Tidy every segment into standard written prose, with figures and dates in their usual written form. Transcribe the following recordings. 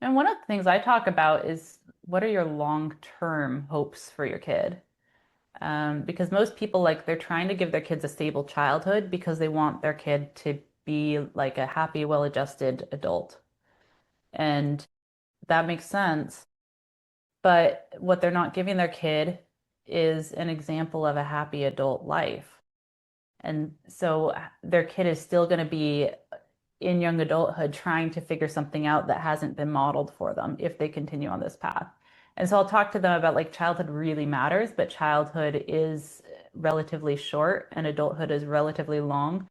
And one of the things I talk about is what are your long-term hopes for your kid? Because most people, like, they're trying to give their kids a stable childhood because they want their kid to be like a happy, well-adjusted adult. And that makes sense. But what they're not giving their kid is an example of a happy adult life. And so their kid is still going to be in young adulthood trying to figure something out that hasn't been modeled for them if they continue on this path. And so I'll talk to them about like childhood really matters, but childhood is relatively short and adulthood is relatively long.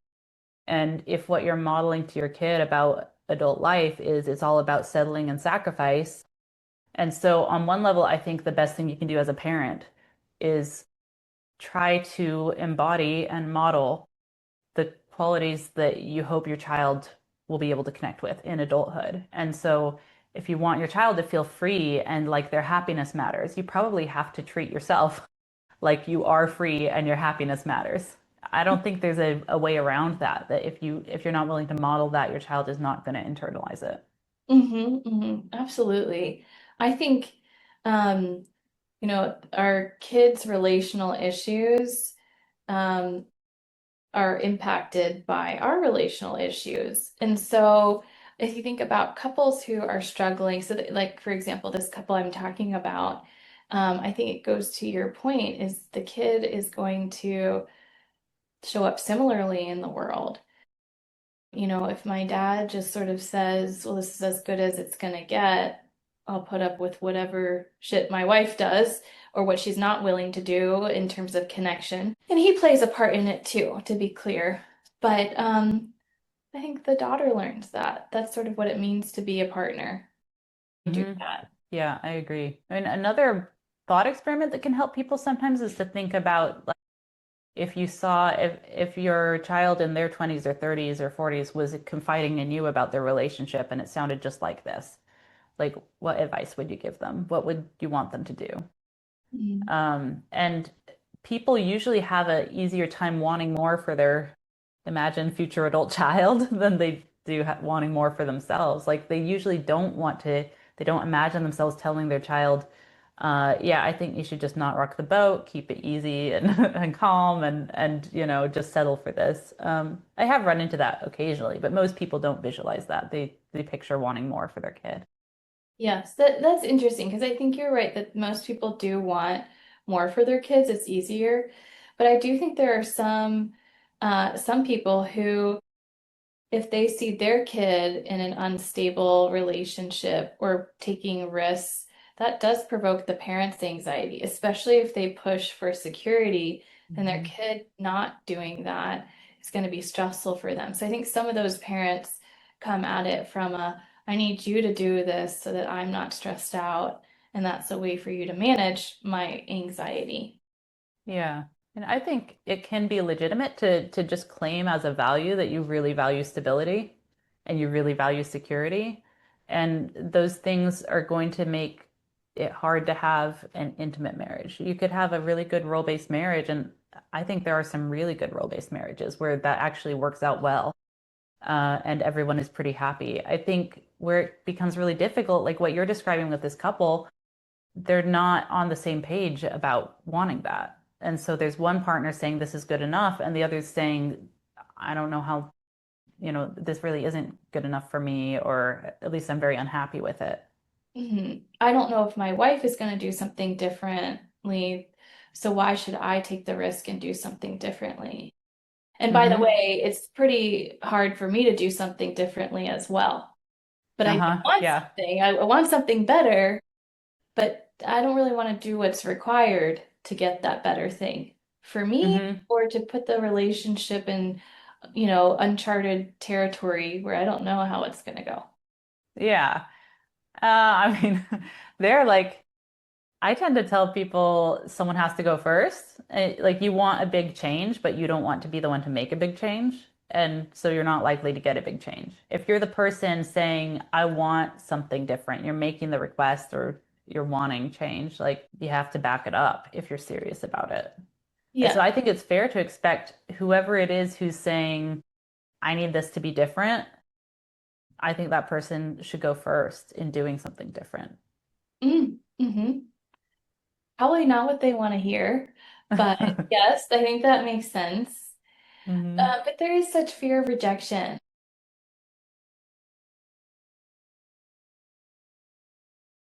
And if what you're modeling to your kid about adult life is it's all about settling and sacrifice. And so on one level, I think the best thing you can do as a parent is try to embody and model the qualities that you hope your child will be able to connect with in adulthood. And so if you want your child to feel free and like their happiness matters, you probably have to treat yourself like you are free and your happiness matters. I don't think there's a way around that, that if you're not willing to model that, your child is not going to internalize it. Absolutely. I think, um, our kids' relational issues, um, are impacted by our relational issues. And so if you think about couples who are struggling, so that, like, for example, this couple I'm talking about, I think it goes to your point is the kid is going to show up similarly in the world. If my dad just sort of says, well, this is as good as it's going to get, I'll put up with whatever shit my wife does or what she's not willing to do in terms of connection. And he plays a part in it too, to be clear. But I think the daughter learns that. That's sort of what it means to be a partner. Do Hmm. that. Yeah, I agree. I mean, another thought experiment that can help people sometimes is to think about like, if you saw if your child in their 20s or 30s or 40s was confiding in you about their relationship and it sounded just like this, like what advice would you give them? What would you want them to do? Mhm. And people usually have an easier time wanting more for their imagined future adult child than they do wanting more for themselves. Like they usually don't want to, they don't imagine themselves telling their child, yeah, I think you should just not rock the boat, keep it easy and, and calm and just settle for this. I have run into that occasionally, but most people don't visualize that. They picture wanting more for their kid. Yes, that's interesting because I think you're right that most people do want more for their kids. It's easier. But I do think there are some people who if they see their kid in an unstable relationship or taking risks, that does provoke the parents' anxiety, especially if they push for security and their Mhm. kid not doing that is going to be stressful for them. So I think some of those parents come at it from I need you to do this so that I'm not stressed out. And that's a way for you to manage my anxiety. Yeah. And I think it can be legitimate to just claim as a value that you really value stability and you really value security. And those things are going to make it hard to have an intimate marriage. You could have a really good role-based marriage, and I think there are some really good role-based marriages where that actually works out well, and everyone is pretty happy. I think where it becomes really difficult, like what you're describing with this couple, they're not on the same page about wanting that. And so there's one partner saying this is good enough, and the other's saying, I don't know how, this really isn't good enough for me, or at least I'm very unhappy with it. I don't know if my wife is going to do something differently, so why should I take the risk and do something differently? And by the Hmm. way, it's pretty hard for me to do something differently as well. But I do Uh-huh. want Yeah. something. I want something better, but I don't really want to do what's required to get that better thing for me Hmm. or to put the relationship in, uncharted territory where I don't know how it's going to go. Yeah. I mean, they're like, I tend to tell people someone has to go first. Like you want a big change, but you don't want to be the one to make a big change. And so you're not likely to get a big change. If you're the person saying, I want something different, you're making the request or you're wanting change, like you have to back it up if you're serious about it. And so Yeah. I think it's fair to expect whoever it is who's saying, I need this to be different, I think that person should go first in doing something different. Mm-hmm. Probably not what they want to hear, but yes, I think that makes sense. hmm But there is such fear of rejection.